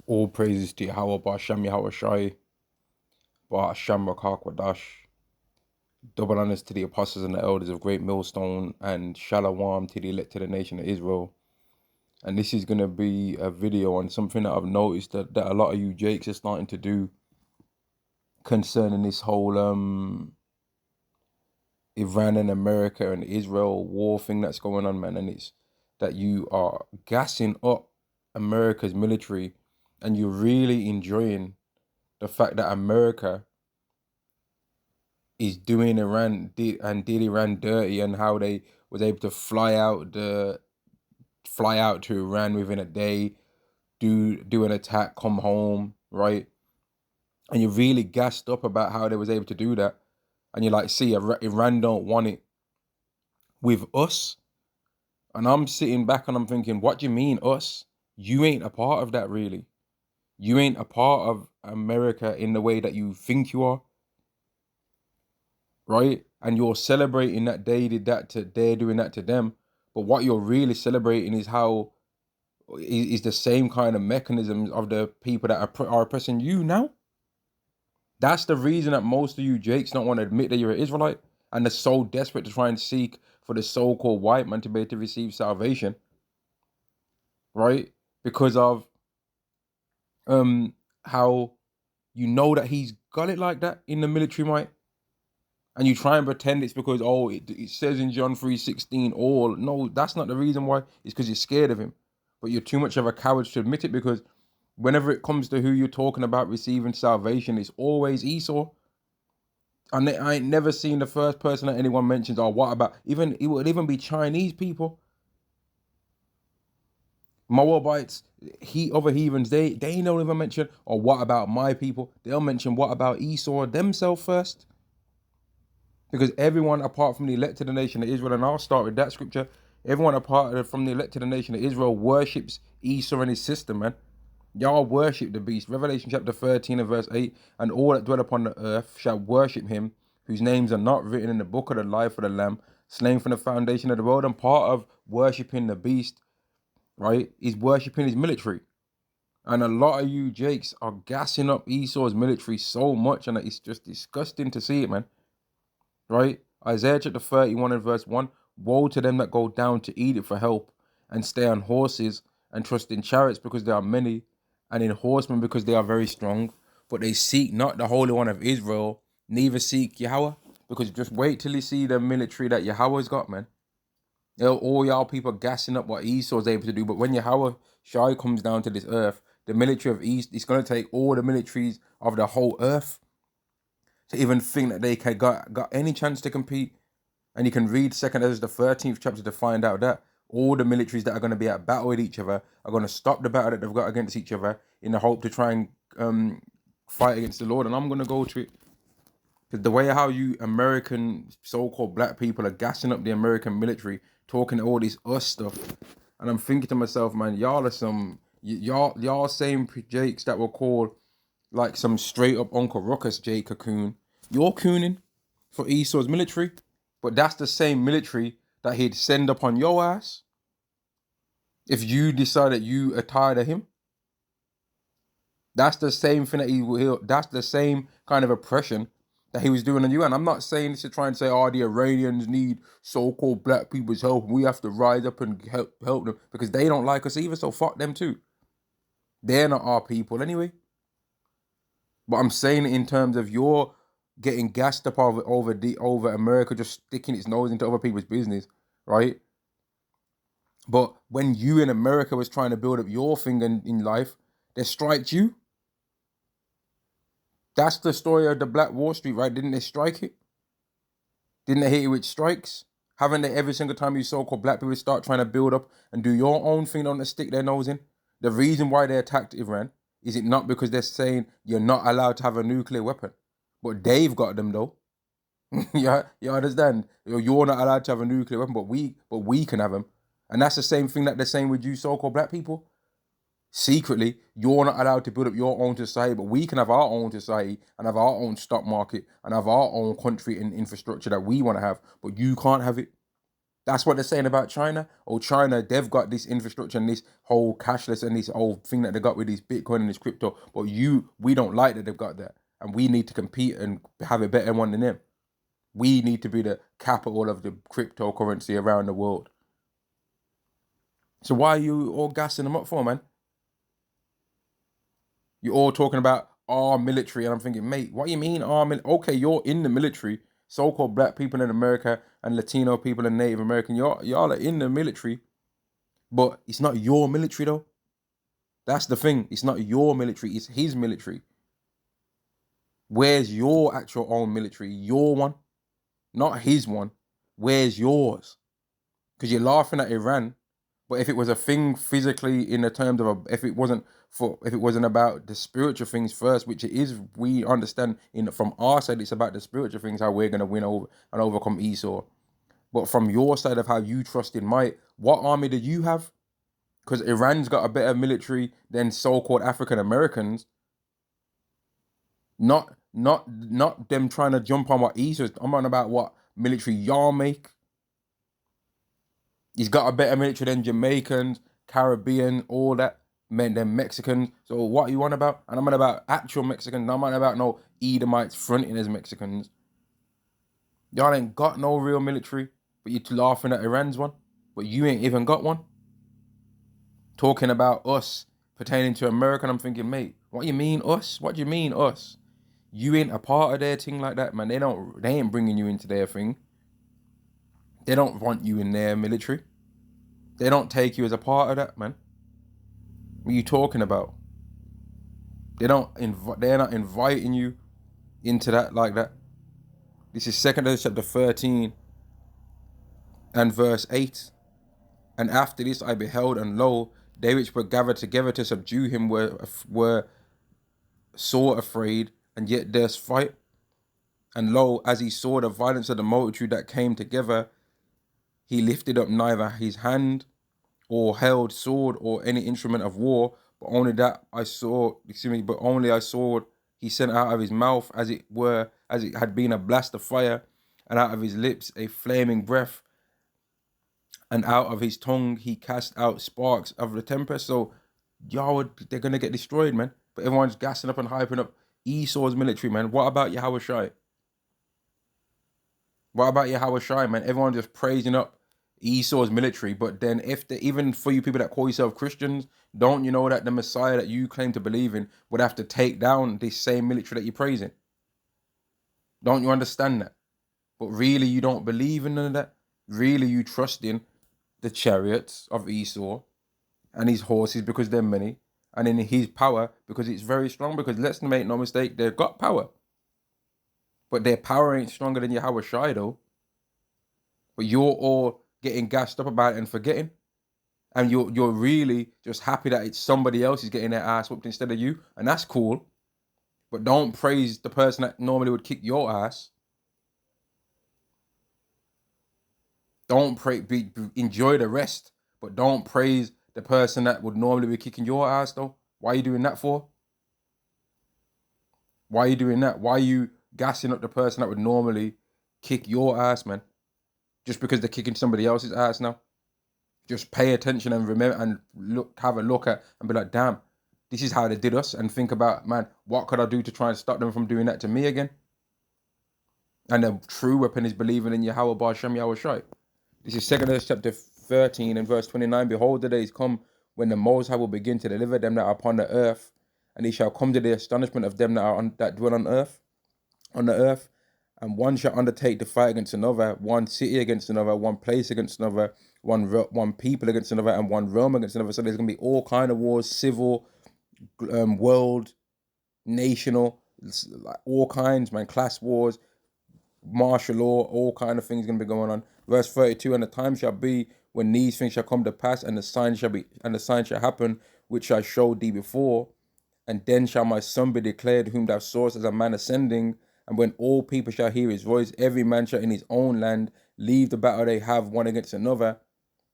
All praises to Yahweh, Ba'ashem Yahweh Shai, Ba'ashem Rakakwadash. Double honors to the apostles and the elders of Great Millstone, and Shalom to the elected nation of Israel. And this is going to be a video on something that I've noticed that a lot of you Jakes are starting to do concerning this whole Iran and America and Israel war thing that's going on, man. And it's that you are gassing up America's military and you're really enjoying the fact that America is doing did Iran dirty, and how they was able to fly out to Iran within a day, do an attack, come home, right? And you're really gassed up about how they was able to do that, and you're like, see, Iran don't want it with us. And I'm sitting back and I'm thinking, what do you mean us? You ain't a part of that, really. You ain't a part of America in the way that you think you are, right? And you're celebrating that they did that to, they're doing that to them. But what you're really celebrating is how is the same kind of mechanisms of the people that are oppressing you now. That's the reason that most of you Jakes don't want to admit that you're an Israelite, and they're so desperate to try and seek for the so-called white man to be able to receive salvation, right? Because of how you know that he's got it like that in the military, might. And you try and pretend it's because, oh, it says in John 3:16, all. No, that's not the reason why. It's because you're scared of him. But you're too much of a coward to admit it, because whenever it comes to who you're talking about receiving salvation, it's always Esau. And I ain't never seen the first person that anyone mentions, oh, what about, even it would even be Chinese people. Moabites, other heathens, they don't even mention, or what about my people? They'll mention what about Esau themselves first. Because everyone apart from the elected nation of Israel, and I'll start with that scripture, everyone from the elected nation of Israel worships Esau and his sister, man. Y'all worship the beast. Revelation chapter 13 and verse 8, and all that dwell upon the earth shall worship him, whose names are not written in the book of the life of the Lamb, slain from the foundation of the world. And part of worshipping the beast, right, is worshipping his military. And a lot of you Jakes are gassing up Esau's military so much, and it's just disgusting to see it, man. Right? Isaiah chapter 31 and verse 1. Woe to them that go down to Egypt for help, and stay on horses, and trust in chariots because there are many, and in horsemen because they are very strong. But they seek not the Holy One of Israel, neither seek Yahweh. Because just wait till you see the military that Yahweh's got, man. All y'all people gassing up what Esau's able to do. But when Yahweh Shai comes down to this earth, the military of East, it's going to take all the militaries of the whole earth to even think that they got any chance to compete. And you can read 2nd Ezra the 13th chapter to find out that all the militaries that are going to be at battle with each other are going to stop the battle that they've got against each other in the hope to try and fight against the Lord. And I'm going to go to it. Because the way how you American so-called black people are gassing up the American military, talking all this us stuff. And I'm thinking to myself, man, y'all are y'all same Jakes that were called like some straight up Uncle Ruckus Jake cocoon. You're cooning for Esau's military, but that's the same military that he'd send up on your ass if you decide that you are tired of him. That's the same thing that that's the same kind of oppression that he was doing on you. And I'm not saying this to try and say, oh, the Iranians need so-called black people's help and we have to rise up and help them, because they don't like us either, so fuck them too. They're not our people anyway. But I'm saying it in terms of you're getting gassed up over America just sticking its nose into other people's business, right? But when you in America was trying to build up your thing in life, they striked you. That's the story of the Black Wall Street, right? Didn't they strike it? Didn't they hit it with strikes? Haven't they every single time you so-called black people start trying to build up and do your own thing, don't they stick their nose in? The reason why they attacked Iran, is it not because they're saying you're not allowed to have a nuclear weapon? But they've got them though. Yeah, you understand? You're not allowed to have a nuclear weapon, but we can have them. And that's the same thing that they're saying with you so-called black people. Secretly, you're not allowed to build up your own society, but we can have our own society and have our own stock market and have our own country and infrastructure that we want to have, but you can't have it. That's what they're saying about China. Oh, China, they've got this infrastructure and this whole cashless and this whole thing that they got with this Bitcoin and this crypto. But we don't like that they've got that. And we need to compete and have a better one than them. We need to be the capital of the cryptocurrency around the world. So why are you all gassing them up for, man? You're all talking about our military, and I'm thinking, mate, what do you mean our military? Okay, you're in the military. So-called black people in America and Latino people and Native American, y'all are in the military, but it's not your military though. That's the thing. It's not your military. It's his military. Where's your actual own military? Your one, not his one. Where's yours? Because you're laughing at Iran, but if it was a thing physically in the terms of if it wasn't about the spiritual things first, which it is, we understand from our side it's about the spiritual things, how we're gonna win over and overcome Esau. But from your side of how you trust in might, what army do you have? Because Iran's got a better military than so-called African Americans. Not them trying to jump on what Esau is. I'm on about what military y'all make. He's got a better military than Jamaicans, Caribbean, all that, than Mexicans. So what you want about? And I'm on about actual Mexicans. I'm on about no Edomites fronting as Mexicans. Y'all ain't got no real military, but you're laughing at Iran's one. But you ain't even got one. Talking about us pertaining to America, and I'm thinking, mate, what you mean us? What do you mean us? You ain't a part of their thing like that, man. They ain't bringing you into their thing. They don't want you in their military. They don't take you as a part of that, man. What are you talking about? They're not inviting you into that like that. This is 2 chapter 13 and verse 8. And after this I beheld, and lo, they which were gathered together to subdue him were sore afraid, and yet durst fight. And lo, as he saw the violence of the multitude that came together, he lifted up neither his hand or held sword or any instrument of war, but only I saw he sent out of his mouth as it had been a blast of fire, and out of his lips a flaming breath, and out of his tongue he cast out sparks of the tempest. So they're gonna get destroyed, man. But everyone's gassing up and hyping up Esau's military, man. What about Yahweh Shai? What about Yahweh Shai, man? Everyone just praising up Esau's military, but then even for you people that call yourself Christians, don't you know that the Messiah that you claim to believe in would have to take down this same military that you're praising? Don't you understand that? But really you don't believe in none of that? Really you trust in the chariots of Esau and his horses because they're many, and in his power because it's very strong? Because let's make no mistake, they've got power. But their power ain't stronger than Yahweh Shai though. But you're all getting gassed up about it and forgetting. And you're really just happy that it's somebody else is getting their ass whooped instead of you. And that's cool. But don't praise the person that normally would kick your ass. Don't enjoy the rest. But don't praise the person that would normally be kicking your ass though. Why are you doing that for? Why are you doing that? Why are you gassing up the person that would normally kick your ass, man? Just because they're kicking somebody else's ass now? Just pay attention and remember and have a look at and be like, damn, this is how they did us, and think about, man, what could I do to try and stop them from doing that to me again? And the true weapon is believing in Yahweh Ba'Shem Yahweh Shai. This is 2 chapter 13 and verse 29. Behold, the days come when the Most High will begin to deliver them that are upon the earth, and he shall come to the astonishment of them that dwell on the earth. And one shall undertake to fight against another, one city against another, one place against another, one people against another, and one realm against another. So there's going to be all kind of wars, civil, world, national, all kinds, man, class wars, martial law, all kind of things going to be going on. Verse 32, and the time shall be when these things shall come to pass, and the sign shall happen, which I showed thee before. And then shall my son be declared, whom thou sawest as a man ascending. And when all people shall hear his voice, every man shall in his own land leave the battle they have one against another,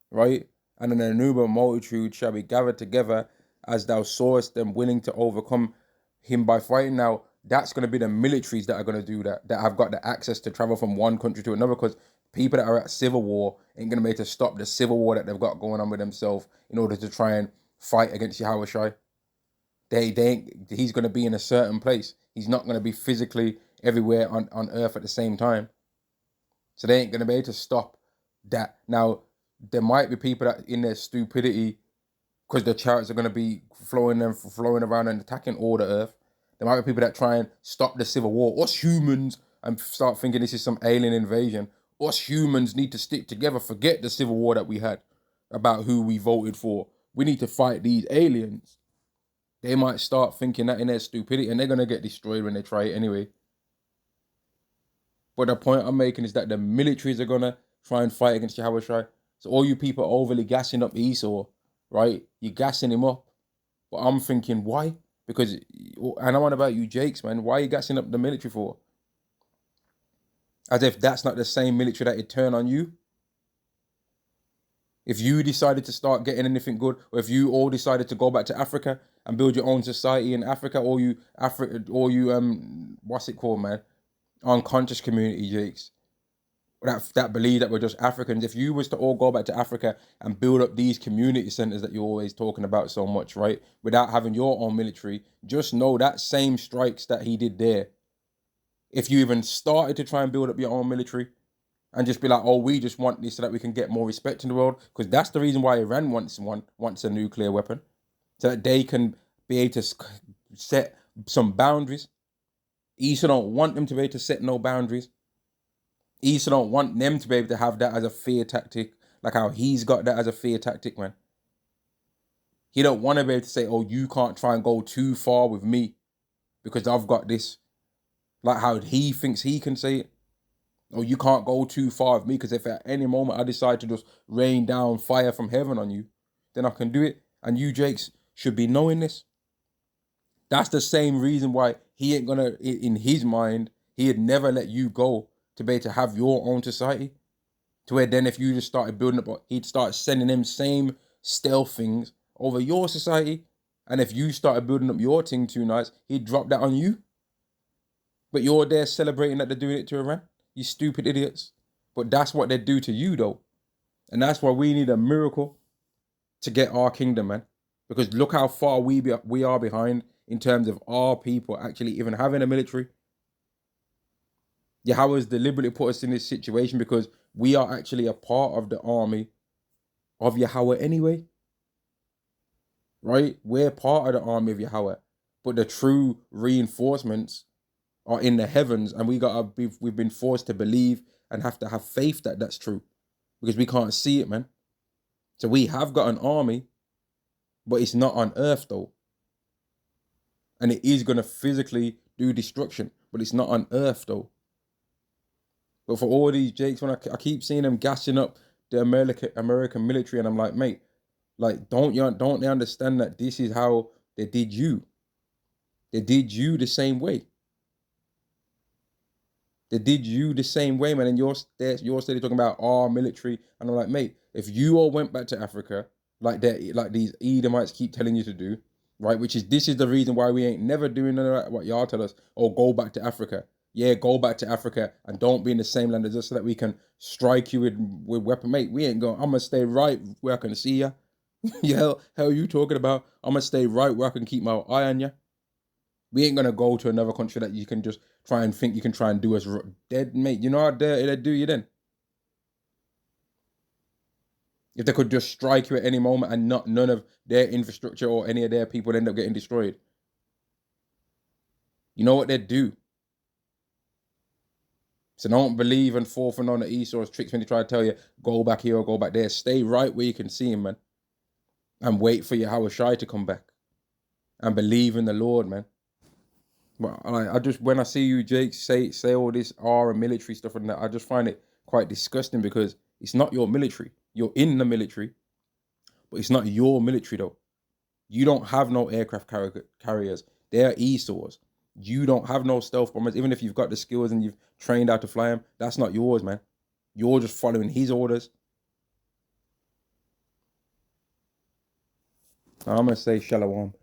right? And an innumerable multitude shall be gathered together, as thou sawest them willing to overcome him by fighting. Now, that's going to be the militaries that are going to do that have got the access to travel from one country to another, because People that are at civil war ain't gonna be able to stop the civil war that they've got going on with themselves in order to try and fight against Yahweh Shai. They ain't, he's gonna be in a certain place. He's not gonna be physically everywhere on earth at the same time. So they ain't gonna be able to stop that. Now, there might be people that in their stupidity, because the chariots are gonna be flowing around and attacking all the earth. There might be people that try and stop the civil war. Us humans, and start thinking this is some alien invasion. Us humans need to stick together. Forget the civil war that we had about who we voted for. We need to fight these aliens. They might start thinking that in their stupidity, and they're gonna get destroyed when they try it anyway. But the point I'm making is that the militaries are gonna try and fight against Yahweh Shai. So all you people overly gassing up Esau, right? You're gassing him up. But I'm thinking, why? Because, and I'm on about you Jakes, man. Why are you gassing up the military for? As if that's not the same military that would turn on you. If you decided to start getting anything good, or if you all decided to go back to Africa and build your own society in Africa, or you what's it called, man? Unconscious community, Jakes, that believe that we're just Africans. If you was to all go back to Africa and build up these community centers that you're always talking about so much, right, without having your own military, just know that same strikes that he did there, if you even started to try and build up your own military and just be like, oh, we just want this so that we can get more respect in the world, because that's the reason why Iran wants a nuclear weapon, so that they can be able to set some boundaries. Esau don't want them to be able to set no boundaries. Esau don't want them to be able to have that as a fear tactic, like how he's got that as a fear tactic, man. He don't want to be able to say, oh, you can't try and go too far with me because I've got this. Like how he thinks he can say it. Oh, you can't go too far with me because if at any moment I decide to just rain down fire from heaven on you, then I can do it. And you, Jakes, should be knowing this. That's the same reason why he ain't gonna, in his mind, he'd never let you go to be able to have your own society. To where then if you just started building up, he'd start sending them same stealth things over your society. And if you started building up your thing too nice, he'd drop that on you. But you're there celebrating that they're doing it to Iran. You stupid idiots. But that's what they do to you, though. And that's why we need a miracle to get our kingdom, man. Because look how far we are behind in terms of our people actually even having a military. Yahweh's deliberately put us in this situation because we are actually a part of the army of Yahweh anyway. Right? We're part of the army of Yahweh. But the true reinforcements are in the heavens, and we've been forced to believe and have to have faith that that's true, because we can't see it, man. So we have got an army, but it's not on earth though, and it is gonna physically do destruction, but it's not on earth though. But for all these Jakes, when I keep seeing them gassing up the American military, and I'm like, mate, like don't they understand that this is how they did you? They did you the same way. They did you the same way, man. And you're still talking about our military. And I'm like, mate, if you all went back to Africa, like these Edomites keep telling you to do, right? This is the reason why we ain't never doing what y'all tell us. Oh, go back to Africa. Yeah, go back to Africa and don't be in the same land as us so that we can strike you with weapon. Mate, we ain't going. I'm gonna stay right where I can see ya. Yeah, hell you talking about? I'm gonna stay right where I can keep my eye on ya. We ain't gonna go to another country that you can just try and think you can try and do us dead, mate. You know how dirty they do you then? If they could just strike you at any moment and none of their infrastructure or any of their people end up getting destroyed. You know what they'd do? So don't believe and fall for none of Esau's tricks when they try to tell you, go back here or go back there. Stay right where you can see him, man. And wait for Yahweh Shai to come back. And believe in the Lord, man. Well, I just, when I see you, Jake, say all this R and military stuff and that, I just find it quite disgusting because it's not your military. You're in the military, but it's not your military though. You don't have no aircraft carriers. They're Esau's. You don't have no stealth bombers. Even if you've got the skills and you've trained how to fly them, that's not yours, man. You're just following his orders. I'm going to say shalom.